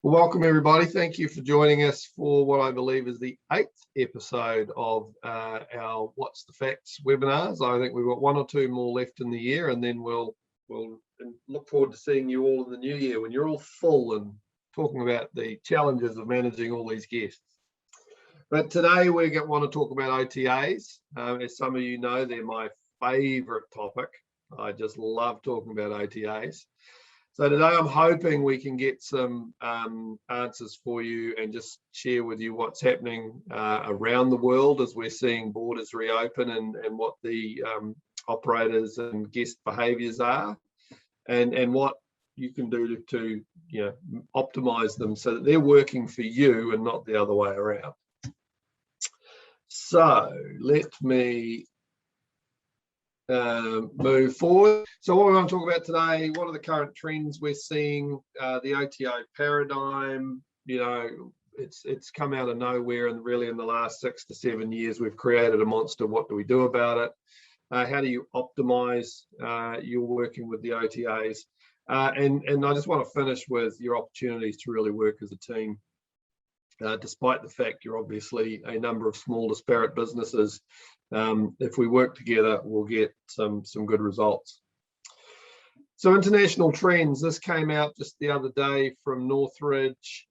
Well, welcome everybody. Thank you for joining us for what I believe is the 8th episode of our What's the Facts webinars. I think we've got one or two more left in the year, and then we'll look forward to seeing you all in the new year when you're all full and talking about the challenges of managing all these guests. But today we want to talk about OTAs. As some of you know, they're my favorite topic. I just love talking about OTAs. So today I'm hoping we can get some answers for you and just share with you what's happening around the world as we're seeing borders reopen and what the operators and guest behaviours are, and what you can do to optimize them so that they're working for you and not the other way around. So let me move forward. So what we want to talk about today, what are the current trends we're seeing, the OTA paradigm. It's come out of nowhere, and really in the last 6 to 7 years we've created a monster. What do we do about it? How do you optimize your working with the OTAs? And I just want to finish with your opportunities to really work as a team. Despite the fact you're obviously a number of small disparate businesses, if we work together, we'll get some good results. So international trends, this came out just the other day from Northridge.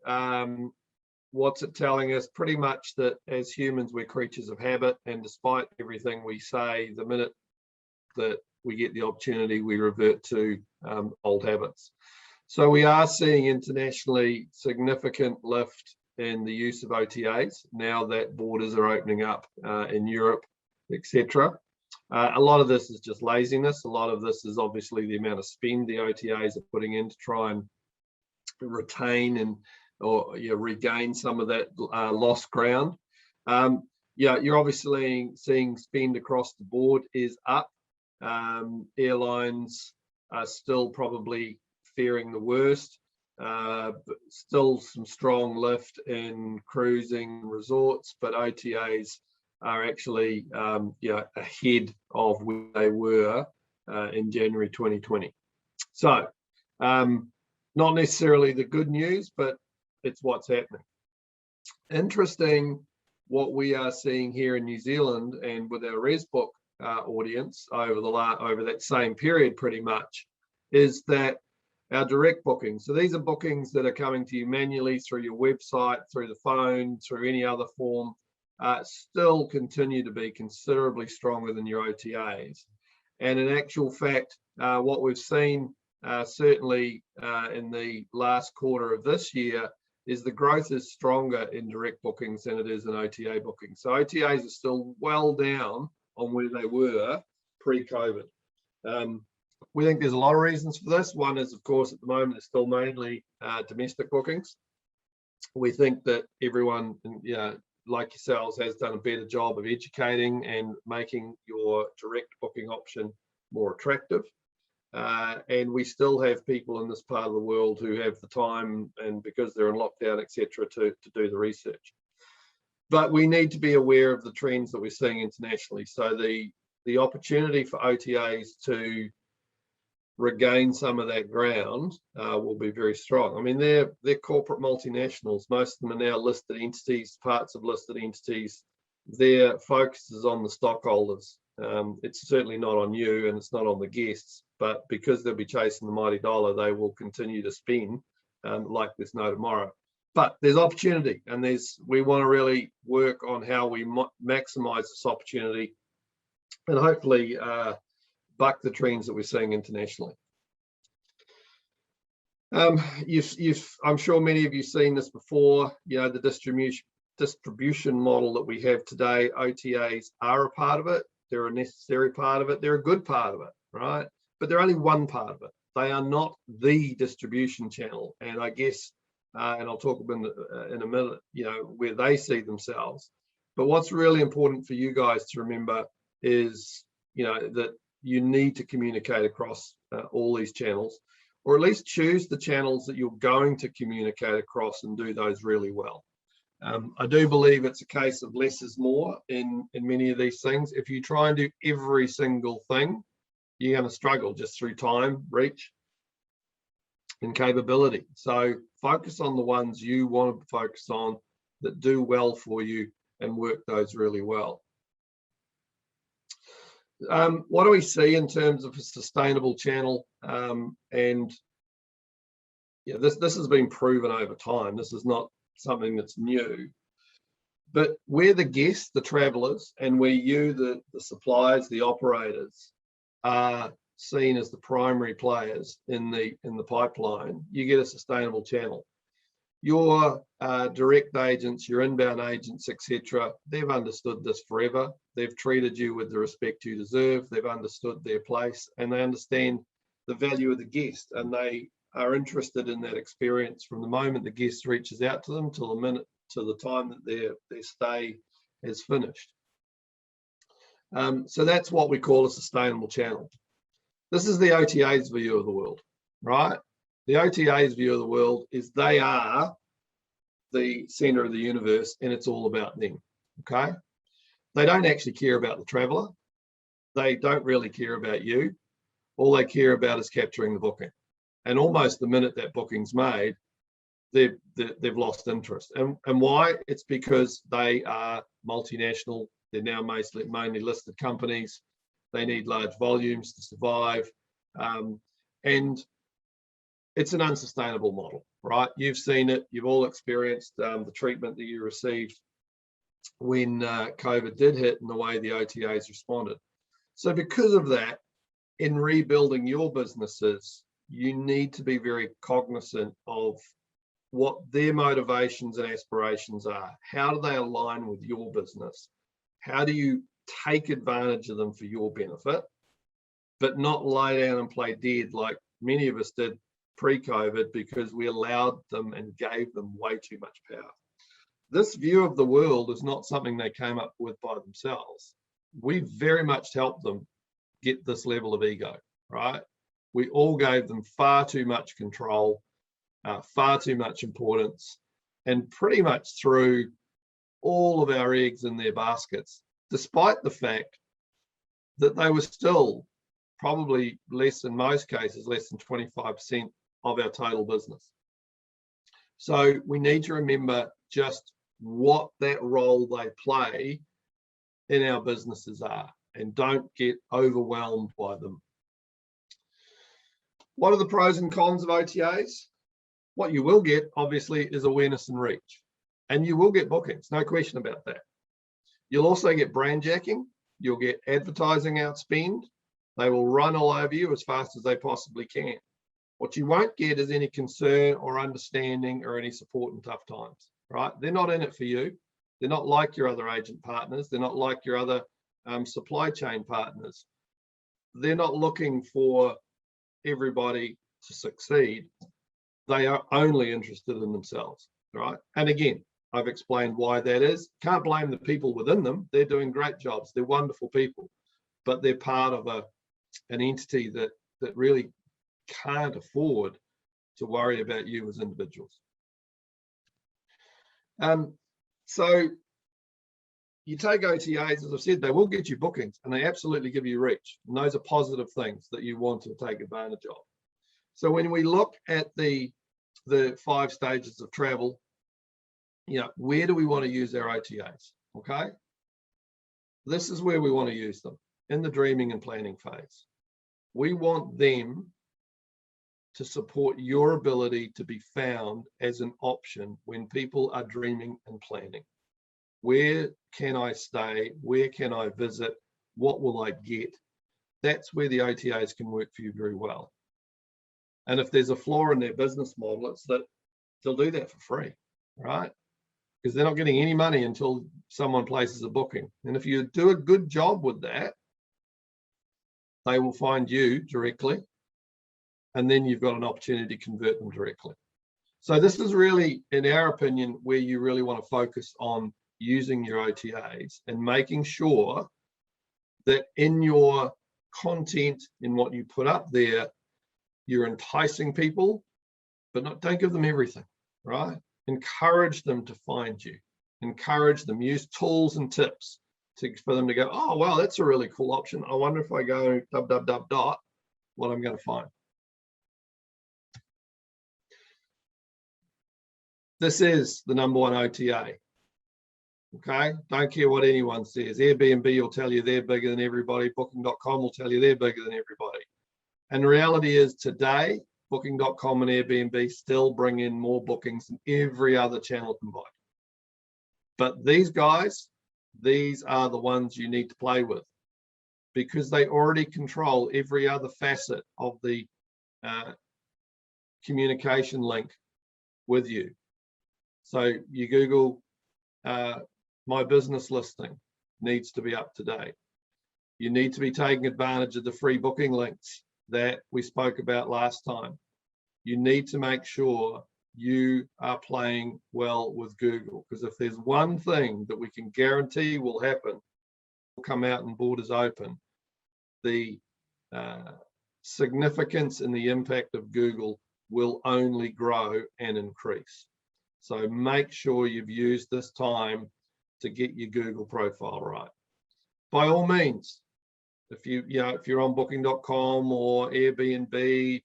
What's it telling us? Pretty much that as humans, we're creatures of habit, and despite everything we say, the minute that we get the opportunity, we revert to old habits. So we are seeing internationally significant lift in the use of OTAs now that borders are opening up in Europe, etc. A lot of this is just laziness. A lot of this is obviously the amount of spend the OTAs are putting in to try and retain or regain some of that lost ground. You're obviously seeing spend across the board is up. Airlines are still probably faring the worst. But still some strong lift in cruising resorts, but OTAs are actually ahead of where they were in January 2020. So not necessarily the good news, but it's what's happening. Interesting what we are seeing here in New Zealand and with our ResBook audience over that same period pretty much is that our direct bookings. So these are bookings that are coming to you manually through your website, through the phone, through any other form, still continue to be considerably stronger than your OTAs. And in actual fact, what we've seen certainly in the last quarter of this year is the growth is stronger in direct bookings than it is in OTA bookings. So OTAs are still well down on where they were pre-COVID. We think there's a lot of reasons for this. One is, of course, at the moment, it's still mainly domestic bookings. We think that everyone, like yourselves, has done a better job of educating and making your direct booking option more attractive. And we still have people in this part of the world who have the time, and because they're in lockdown, etc., to do the research. But we need to be aware of the trends that we're seeing internationally. So the opportunity for OTAs to regain some of that ground will be very strong. I mean, they're corporate multinationals. Most of them are now listed entities, parts of listed entities. Their focus is on the stockholders. It's certainly not on you, and it's not on the guests, but because they'll be chasing the mighty dollar, they will continue to spend like there's no tomorrow. But there's opportunity, and we want to really work on how we maximize this opportunity and hopefully buck the trends that we're seeing internationally. I'm sure many of you have seen this before. The distribution model that we have today, OTAs are a part of it. They're a necessary part of it. They're a good part of it, right? But they're only one part of it. They are not the distribution channel. And I guess, and I'll talk about in a minute, where they see themselves. But what's really important for you guys to remember is, that you need to communicate across all these channels, or at least choose the channels that you're going to communicate across and do those really well. I do believe it's a case of less is more in many of these things. If you try and do every single thing, you're going to struggle just through time, reach, and capability. So Focus on the ones you want to focus on that do well for you and work those really well. What do we see in terms of a sustainable channel? And yeah, this has been proven over time. This is not something that's new. But where the guests, the travelers, and where you, the suppliers, the operators, are seen as the primary players in the pipeline, you get a sustainable channel. Your direct agents, your inbound agents, etc., they've understood this forever. They've treated you with the respect you deserve. They've understood their place, and they understand the value of the guest, and they are interested in that experience from the moment the guest reaches out to them till the time that their stay is finished. So that's what we call a sustainable channel. This is the OTA's view of the world, right? The OTA's view of the world is they are the center of the universe and it's all about them, okay? They don't actually care about the traveler. They don't really care about you. All they care about is capturing the booking. And almost the minute that booking's made, they've lost interest. And why? It's because they are multinational. They're now mainly listed companies. They need large volumes to survive. And it's an unsustainable model, right? You've seen it. You've all experienced the treatment that you received when COVID did hit and the way the OTAs responded. So because of that, in rebuilding your businesses, you need to be very cognizant of what their motivations and aspirations are. How do they align with your business? How do you take advantage of them for your benefit, but not lay down and play dead like many of us did pre-COVID because we allowed them and gave them way too much power. This view of the world is not something they came up with by themselves. We very much helped them get this level of ego, right? We all gave them far too much control, far too much importance, and pretty much threw all of our eggs in their baskets, despite the fact that they were still probably less, in most cases, less than 25% of our total business. So we need to remember just what that role they play in our businesses are, and don't get overwhelmed by them. What are the pros and cons of OTAs? What you will get, obviously, is awareness and reach. And you will get bookings, no question about that. You'll also get brand jacking. You'll get advertising outspend. They will run all over you as fast as they possibly can. What you won't get is any concern or understanding or any support in tough times, right? They're not in it for you. They're not like your other agent partners. They're not like your other supply chain partners. They're not looking for everybody to succeed. They are only interested in themselves, right? And again, I've explained why that is. Can't blame the people within them. They're doing great jobs. They're wonderful people, but they're part of an entity that really can't afford to worry about you as individuals. So you take OTAs, as I've said, they will get you bookings and they absolutely give you reach. And those are positive things that you want to take advantage of. So when we look at the 5 stages of travel, you know, where do we want to use our OTAs? Okay. This is where we want to use them, in the dreaming and planning phase. We want them to support your ability to be found as an option when people are dreaming and planning. Where can I stay? Where can I visit? What will I get? That's where the OTAs can work for you very well. And if there's a flaw in their business model, it's that they'll do that for free, right? Because they're not getting any money until someone places a booking. And if you do a good job with that, they will find you directly. And then you've got an opportunity to convert them directly. So this is really, in our opinion, where you really want to focus on using your OTAs and making sure that in your content, in what you put up there, you're enticing people, but don't give them everything, right? Encourage them to find you. Encourage them, use tools and tips for them to go, oh, well, that's a really cool option. I wonder if I go ... what I'm going to find. This is the #1 OTA. Okay, don't care what anyone says. Airbnb will tell you they're bigger than everybody. Booking.com will tell you they're bigger than everybody. And the reality is today, Booking.com and Airbnb still bring in more bookings than every other channel combined. But these guys, these are the ones you need to play with, because they already control every other facet of the communication link with you. So you Google my business listing needs to be up to date. You need to be taking advantage of the free booking links that we spoke about last time. You need to make sure you are playing well with Google, because if there's one thing that we can guarantee will happen, will come out and borders open, the significance and the impact of Google will only grow and increase. So make sure you've used this time to get your Google profile right. By all means, if you're on Booking.com or Airbnb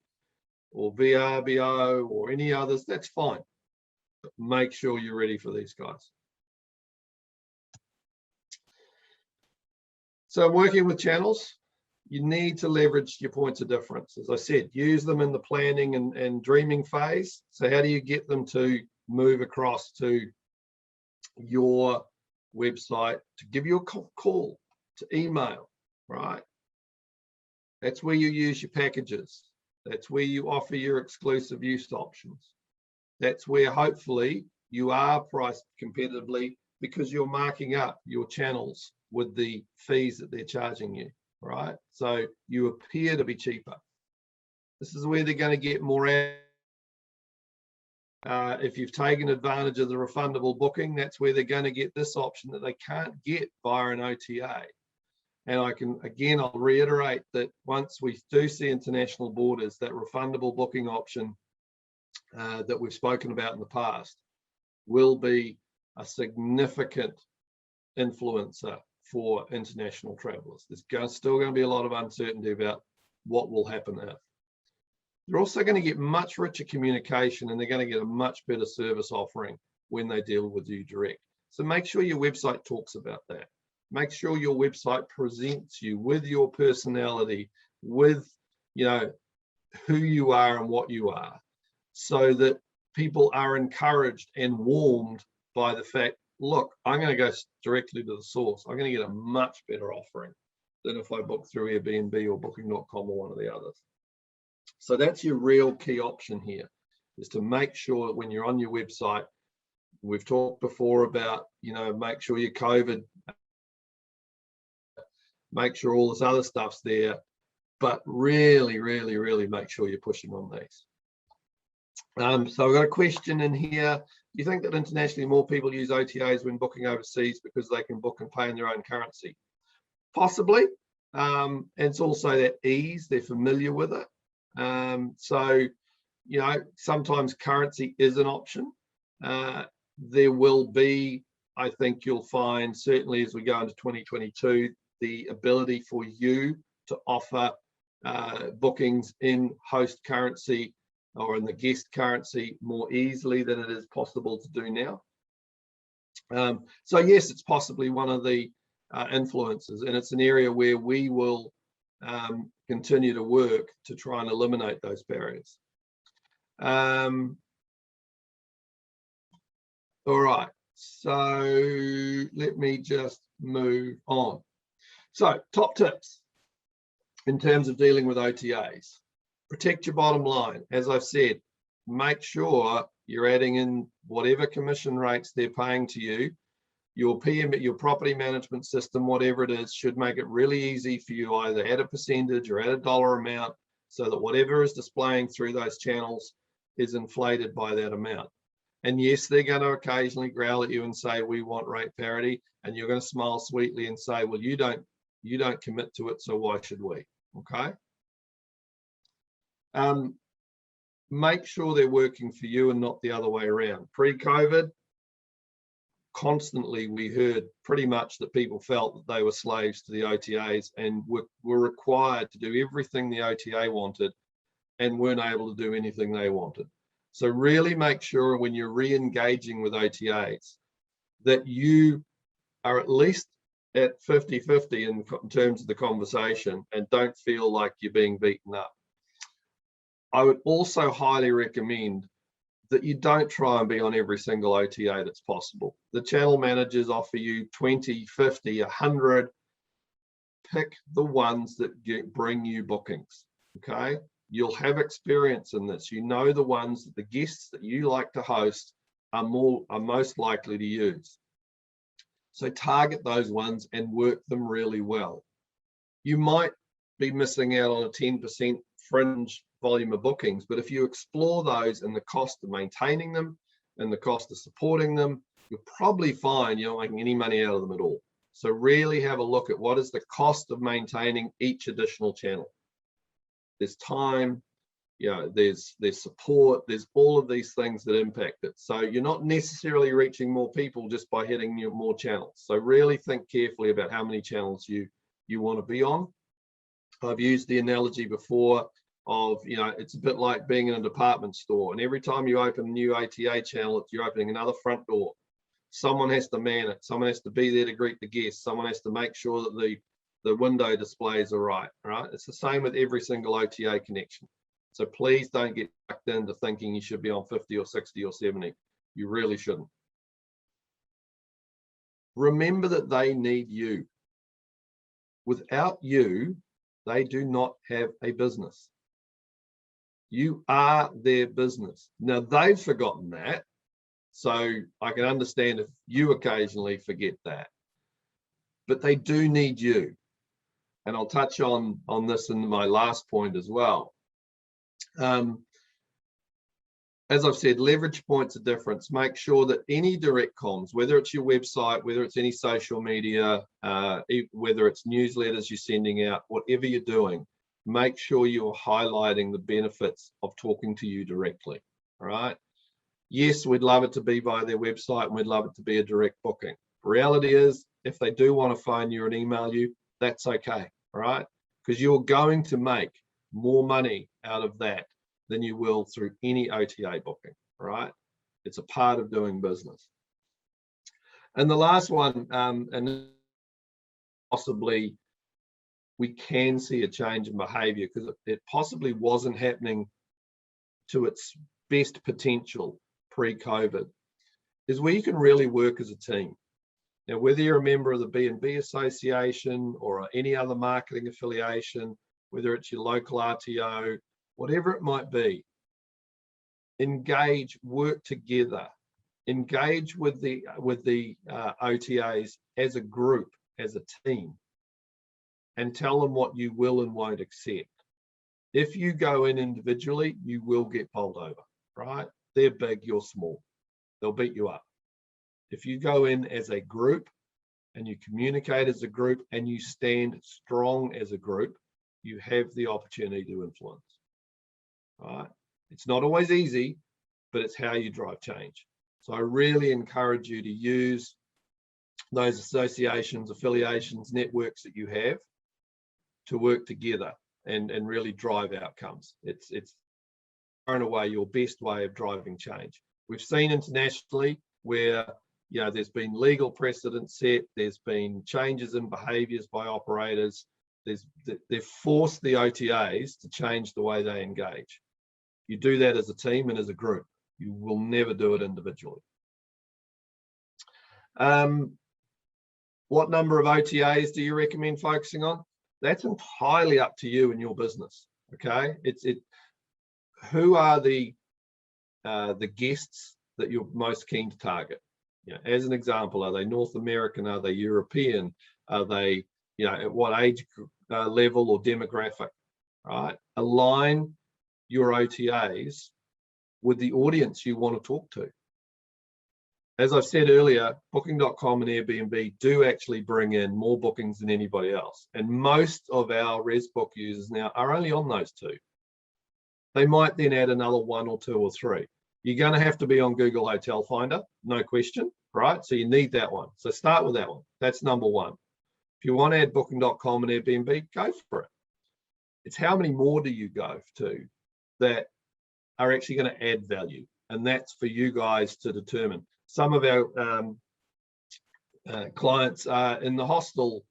or VRBO or any others, that's fine. But make sure you're ready for these guys. So working with channels, you need to leverage your points of difference. As I said, use them in the planning and dreaming phase. So how do you get them to move across to your website, to give you a call, to email, right? That's where you use your packages. That's where you offer your exclusive use options. That's where hopefully you are priced competitively, because you're marking up your channels with the fees that they're charging you, right? So you appear to be cheaper. This is where they're going to get more if you've taken advantage of the refundable booking, that's where they're going to get this option that they can't get via an OTA. And I'll reiterate that once we do see international borders, that refundable booking option that we've spoken about in the past will be a significant influencer for international travelers. There's still going to be a lot of uncertainty about what will happen there. They're also going to get much richer communication, and they're going to get a much better service offering when they deal with you direct. So make sure your website talks about that. Make sure your website presents you with your personality, with who you are and what you are, so that people are encouraged and warmed by the fact, look, I'm going to go directly to the source. I'm going to get a much better offering than if I book through Airbnb or Booking.com or one of the others. So that's your real key option here, is to make sure that when you're on your website, we've talked before about, make sure you're COVID, make sure all this other stuff's there, but really, really, really make sure you're pushing on these. So I've got a question in here. Do you think that internationally more people use OTAs when booking overseas because they can book and pay in their own currency? Possibly. And it's also that ease, they're familiar with it. So, sometimes currency is an option. There will be, I think you'll find, certainly as we go into 2022, the ability for you to offer bookings in host currency or in the guest currency more easily than it is possible to do now. So yes, it's possibly one of the influences, and it's an area where we will continue to work to try and eliminate those barriers. All right, so let me just move on. So top tips in terms of dealing with OTAs. Protect your bottom line. As I've said, make sure you're adding in whatever commission rates they're paying to you. Your your property management system, whatever it is, should make it really easy for you, either add a percentage or add a dollar amount, so that whatever is displaying through those channels is inflated by that amount. And yes, they're going to occasionally growl at you and say, we want rate parity, and you're going to smile sweetly and say, well, you don't commit to it, so why should we? Okay. Make sure they're working for you and not the other way around. Pre-COVID, constantly we heard pretty much that people felt that they were slaves to the OTAs and were required to do everything the OTA wanted and weren't able to do anything they wanted. So really make sure when you're re-engaging with OTAs that you are at least at 50-50 in terms of the conversation and don't feel like you're being beaten up. I would also highly recommend that you don't try and be on every single OTA that's possible. The channel managers offer you 20, 50, 100. Pick the ones that bring you bookings, okay? You'll have experience in this. You know the ones that the guests that you like to host are most likely to use. So target those ones and work them really well. You might be missing out on a 10% fringe volume of bookings, but if you explore those and the cost of maintaining them and the cost of supporting them, you'll probably find you're not making any money out of them at all. So really have a look at what is the cost of maintaining each additional channel. There's time, there's support, there's all of these things that impact it. So you're not necessarily reaching more people just by hitting more channels. So really think carefully about how many channels you want to be on. I've used the analogy before of, it's a bit like being in a department store, and every time you open a new OTA channel, you're opening another front door. Someone has to man it. Someone has to be there to greet the guests. Someone has to make sure that the window displays are right. It's the same with every single OTA connection. So please don't get sucked into thinking you should be on 50 or 60 or 70. You really shouldn't. Remember that they need you. Without you, they do not have a business. You are their business. Now, they've forgotten that. So I can understand if you occasionally forget that, but they do need you. And I'll touch on this in my last point as well. As I've said, leverage points of difference. Make sure that any direct comms, whether it's your website, whether it's any social media, whether it's newsletters you're sending out, whatever you're doing, make sure you're highlighting the benefits of talking to you directly, all right? Yes, we'd love it to be via their website and we'd love it to be a direct booking. Reality is, if they do want to phone you and email you, that's okay, all right? Because you're going to make more money out of that than you will through any OTA booking, all right? It's a part of doing business. And the last one, and possibly we can see a change in behavior because it possibly wasn't happening to its best potential pre-COVID, is where you can really work as a team. Now, whether you're a member of the B&B Association or any other marketing affiliation, whether it's your local RTO, whatever it might be, engage, work together, engage with the OTAs as a group, as a team, and tell them what you will and won't accept. If you go in individually, you will get bowled over, right? They're big, you're small. They'll beat you up. If you go in as a group and you communicate as a group and you stand strong as a group, you have the opportunity to influence, right? It's not always easy, but it's how you drive change. So I really encourage you to use those associations, affiliations, networks that you have to work together and really drive outcomes. It's far and away your best way of driving change. We've seen internationally where there's been legal precedent set, there's been changes in behaviors by operators, they've forced the OTAs to change the way they engage. You do that as a team and as a group. You will never do it individually. What number of OTAs do you recommend focusing on? That's entirely up to you and your business, okay? Who are the guests that you're most keen to target? As an example, are they North American? Are they European? Are they, at what age level or demographic, right? Align your OTAs with the audience you want to talk to. As I've said earlier, Booking.com and Airbnb do actually bring in more bookings than anybody else. And most of our ResBook users now are only on those two. They might then add another one or two or three. You're going to have to be on Google Hotel Finder, no question, right? So you need that one. So start with that one. That's number one. If you want to add Booking.com and Airbnb, go for it. It's how many more do you go to that are actually going to add value, and that's for you guys to determine. Some of our clients are in the hostel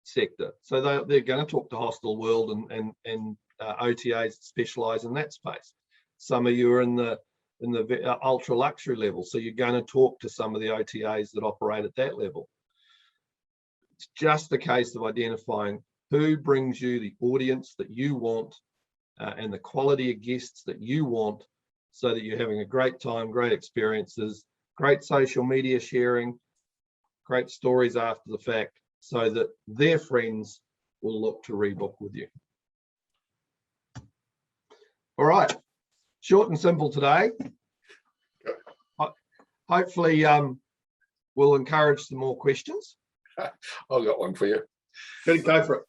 sector, so they're going to talk to hostel world and OTAs specialize in that space. Some of you are in the ultra luxury level, so you're going to talk to some of the OTAs that operate at that level. It's just a case of identifying who brings you the audience that you want and the quality of guests that you want, so that you're having a great time, great experiences, great social media sharing, great stories after the fact, so that their friends will look to rebook with you. All right, short and simple today. Hopefully we'll encourage some more questions. I've got one for you. Go for it.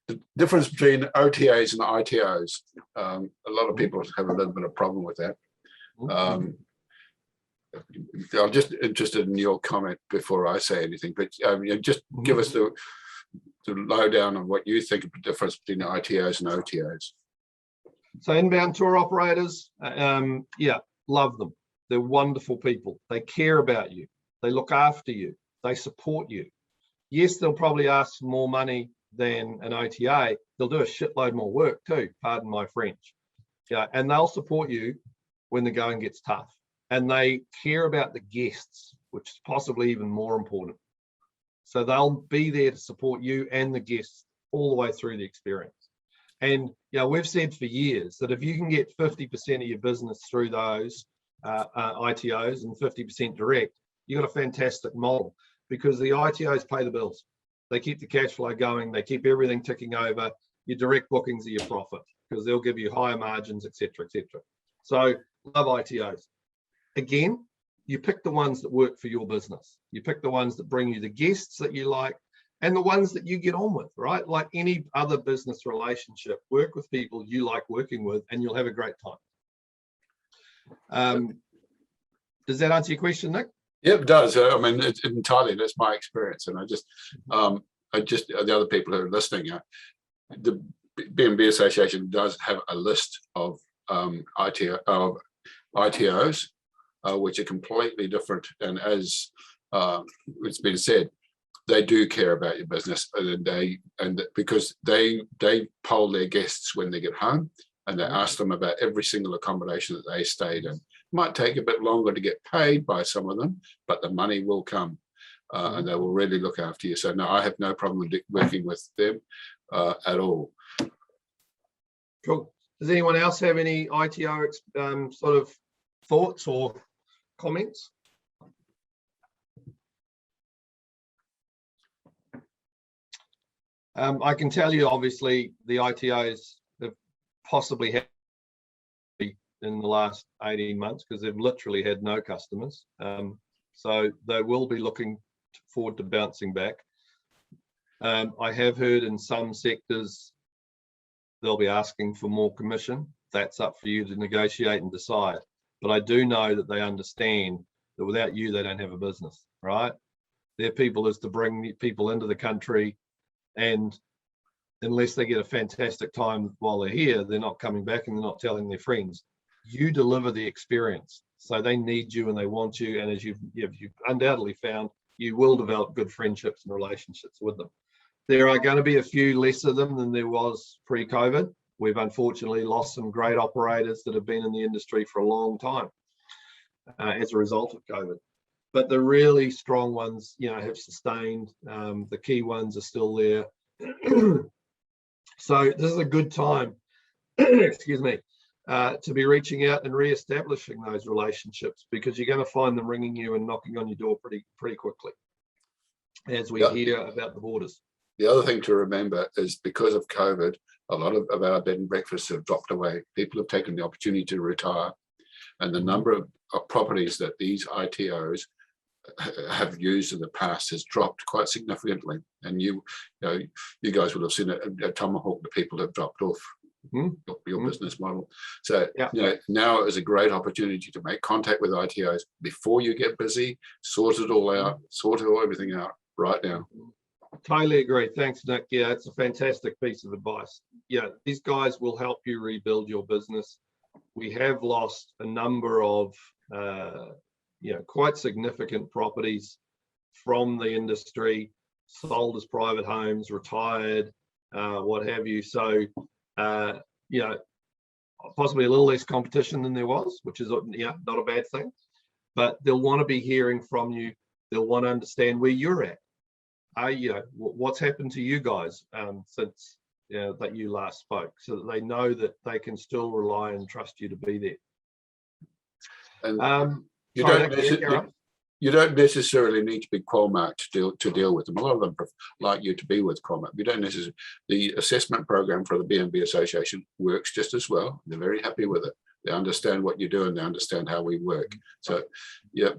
The difference between OTAs and ITOs. A lot of people have a little bit of problem with that. I'm just interested in your comment before I say anything, but just give us the lowdown on what you think of the difference between ITOs and OTAs. So inbound tour operators, yeah, love them. They're wonderful people. They care about you. They look after you. They support you. Yes, they'll probably ask for more money than an OTA. They'll do a shitload more work too, pardon my French. Yeah, and they'll support you when the going gets tough. And they care about the guests, which is possibly even more important. So they'll be there to support you and the guests all the way through the experience. And we've said for years that if you can get 50% of your business through those ITOs and 50% direct, you've got a fantastic model, because the ITOs pay the bills. They keep the cash flow going. They keep everything ticking over. Your direct bookings are your profit, because they'll give you higher margins, etc., etc. So love ITOs. Again, you pick the ones that work for your business. You pick the ones that bring you the guests that you like, and the ones that you get on with, right? Like any other business relationship, work with people you like working with, and you'll have a great time. Does that answer your question, Nick? Yeah, it does. I mean, it's entirely, that's my experience. And I just the other people who are listening, the B&B Association does have a list of ITOs, which are completely different. And as it's been said, they do care about your business, and because they poll their guests when they get home, and they ask them about every single accommodation that they stayed in. Might take a bit longer to get paid by some of them, but the money will come, and they will really look after you. So no, I have no problem working with them at all. Cool. Does anyone else have any ITO sort of thoughts or comments? I can tell you, obviously, the ITOs have possibly had in the last 18 months, because they've literally had no customers. So they will be looking forward to bouncing back. I have heard in some sectors they'll be asking for more commission. That's up for you to negotiate and decide. But I do know that they understand that without you, they don't have a business, right? Their people is to bring people into the country, and unless they get a fantastic time while they're here, they're not coming back and they're not telling their friends. You deliver the experience, so they need you and they want you, and as you've undoubtedly found, you will develop good friendships and relationships with them. There are going to be a few less of them than there was pre-COVID. We've unfortunately lost some great operators that have been in the industry for a long time as a result of COVID. But the really strong ones, have sustained. The key ones are still there. So this is a good time, excuse me, to be reaching out and re-establishing those relationships, because you're going to find them ringing you and knocking on your door pretty quickly as we hear about the borders. The other thing to remember is, because of COVID, a lot of our bed and breakfasts have dropped away. People have taken the opportunity to retire, and the number of properties that these ITOs have used in the past has dropped quite significantly. And you guys will have seen it at Tomahawk. The people have dropped off your business model. So now is a great opportunity to make contact with ITOs before you get busy. Sort it all out. Sort everything out right now. Totally agree. Thanks, Nick. Yeah, it's a fantastic piece of advice. Yeah, these guys will help you rebuild your business. we have lost a number of quite significant properties from the industry, sold as private homes, retired, what have you. So possibly a little less competition than there was, which is not a bad thing. But they'll want to be hearing from you. They'll want to understand where you're at. What's happened to you guys since that you last spoke, so that they know that they can still rely and trust you to be there. And you don't necessarily need to be Qualmark to deal with them. A lot of them like you to be with Qualmark. You don't necessarily. The assessment program for the B&B Association works just as well. They're very happy with it. They understand what you do and they understand how we work. So, yeah,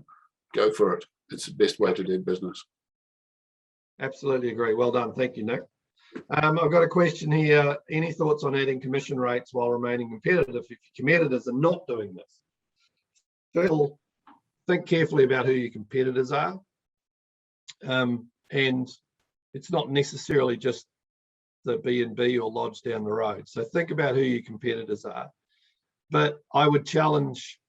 go for it. It's the best way to do business. Absolutely agree. Well done. Thank you, Nick. I've got a question here. Any thoughts on adding commission rates while remaining competitive if your competitors are not doing this? First of all, think carefully about who your competitors are. And it's not necessarily just the B&B or lodge down the road. So think about who your competitors are. But I would challenge,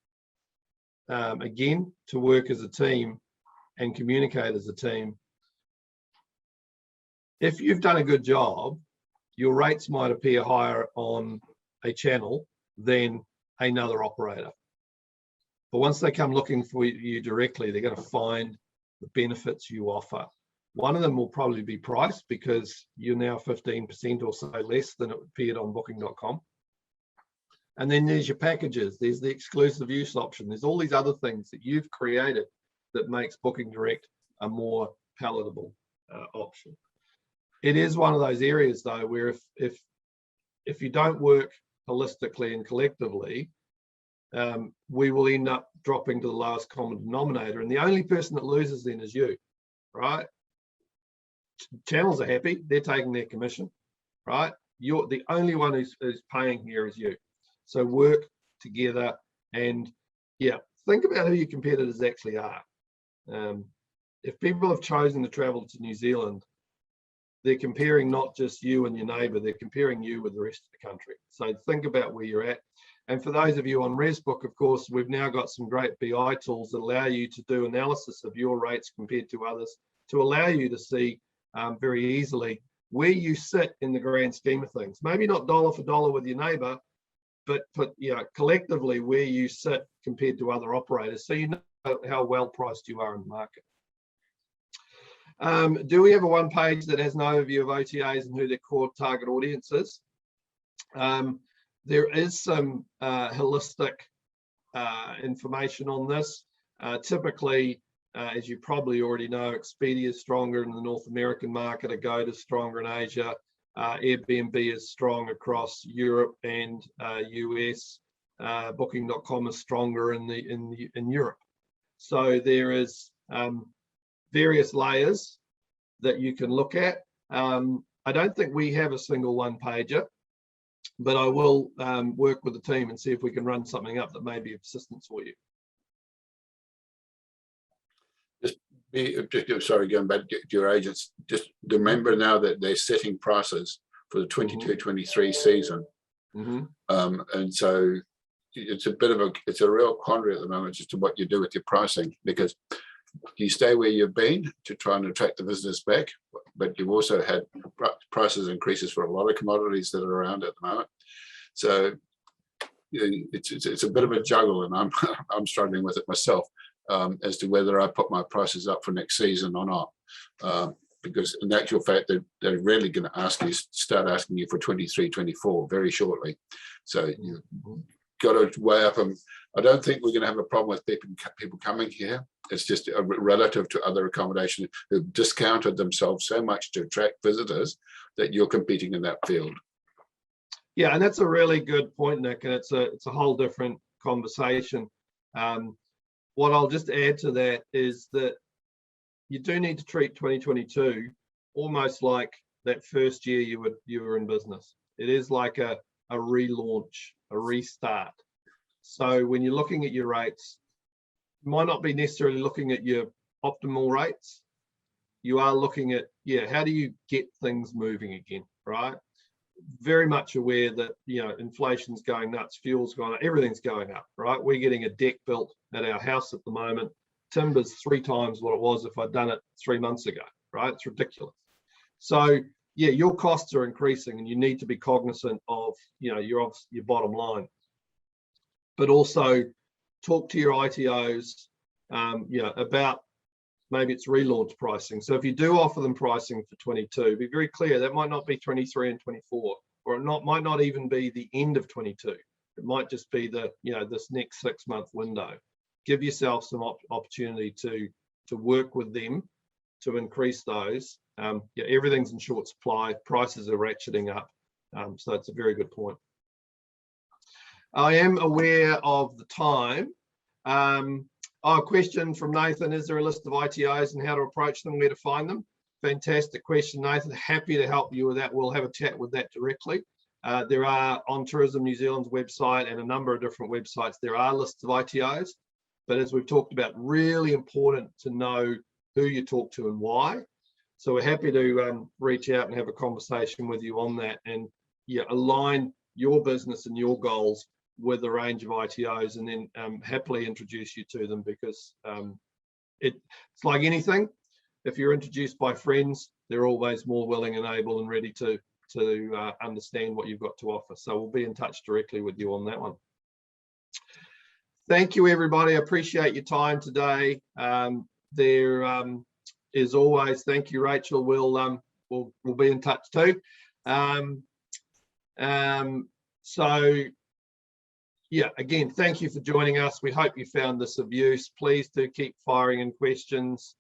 again, to work as a team and communicate as a team. If you've done a good job, your rates might appear higher on a channel than another operator. But once they come looking for you directly, they're going to find the benefits you offer. One of them will probably be price, because you're now 15% or so less than it appeared on Booking.com. And then there's your packages. There's the exclusive use option. There's all these other things that you've created that makes Booking Direct a more palatable option. It is one of those areas, though, where if you don't work holistically and collectively, we will end up dropping to the lowest common denominator. And the only person that loses then is you, right? Channels are happy. They're taking their commission, right? You're the only one who's paying here is you. So work together and, think about who your competitors actually are. If people have chosen to travel to New Zealand, they're comparing not just you and your neighbour, they're comparing you with the rest of the country. So think about where you're at. And for those of you on ResBook, of course, we've now got some great BI tools that allow you to do analysis of your rates compared to others, to allow you to see very easily where you sit in the grand scheme of things. Maybe not dollar for dollar with your neighbour, but collectively where you sit compared to other operators, so you know how well priced you are in the market. Do we have a one page that has an overview of OTAs and who their core target audience is? There is some holistic information on this. Typically, as you probably already know, Expedia is stronger in the North American market, Agoda is stronger in Asia, Airbnb is strong across Europe and US. Booking.com is stronger in Europe. So there is various layers that you can look at. I don't think we have a single one pager, but I will work with the team and see if we can run something up that may be of assistance for you. Sorry, going back to your agents, just remember now that they're setting prices for the 22-23 season. And so it's a real quandary at the moment as to what you do with your pricing, because you stay where you've been to try and attract the visitors back, but you've also had prices increases for a lot of commodities that are around at the moment. So it's a bit of a juggle, and I'm struggling with it myself as to whether I put my prices up for next season or not. Because in actual fact, they're really going to start asking you for 23-24 very shortly. So you've got to weigh up them. I don't think we're going to have a problem with people coming here. It's just relative to other accommodation who've discounted themselves so much to attract visitors that you're competing in that field. Yeah, and that's a really good point, Nick, and it's a whole different conversation. What I'll just add to that is that you do need to treat 2022 almost like that first year you were in business. It is like a relaunch, a restart. So when you're looking at your rates, you might not be necessarily looking at your optimal rates. You are looking at, how do you get things moving again, right? very much aware that, you know, inflation's going nuts, fuel's going up, everything's going up, right? We're getting a deck built at our house at the moment. Timber's 3 times what it was if I'd done it 3 months ago, right? It's ridiculous. So yeah, your costs are increasing, and you need to be cognizant of, you know, your bottom line. But also talk to your ITOs, you know, about maybe it's relaunch pricing. So if you do offer them pricing for 22, be very clear that might not be 23 and 24, or it might not even be the end of 22. It might just be the, you know, this next 6-month window. Give yourself some opportunity to work with them to increase those. Yeah, everything's in short supply, prices are ratcheting up, so it's a very good point. I am aware of the time. A question from Nathan: is there a list of ITOs and how to approach them, where to find them? Fantastic question, Nathan. Happy to help you with that. We'll have a chat with that directly. There are, on Tourism New Zealand's website and a number of different websites, there are lists of ITOs, but as we've talked about, really important to know who you talk to and why. So we're happy to reach out and have a conversation with you on that, and yeah, align your business and your goals with a range of ITOs, and then happily introduce you to them, because it's like anything. If you're introduced by friends, they're always more willing and able and ready to understand what you've got to offer. So we'll be in touch directly with you on that one. Thank you, everybody. I appreciate your time today. As always, thank you, Rachel. We'll be in touch too. So yeah, again, thank you for joining us. We hope you found this of use. Please do keep firing in questions.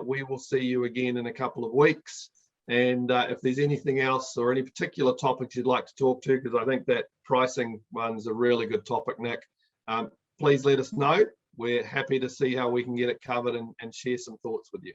We will see you again in a couple of weeks. And if there's anything else or any particular topics you'd like to talk to, because I think that pricing one's a really good topic, Nick, please let us know. We're happy to see how we can get it covered and share some thoughts with you.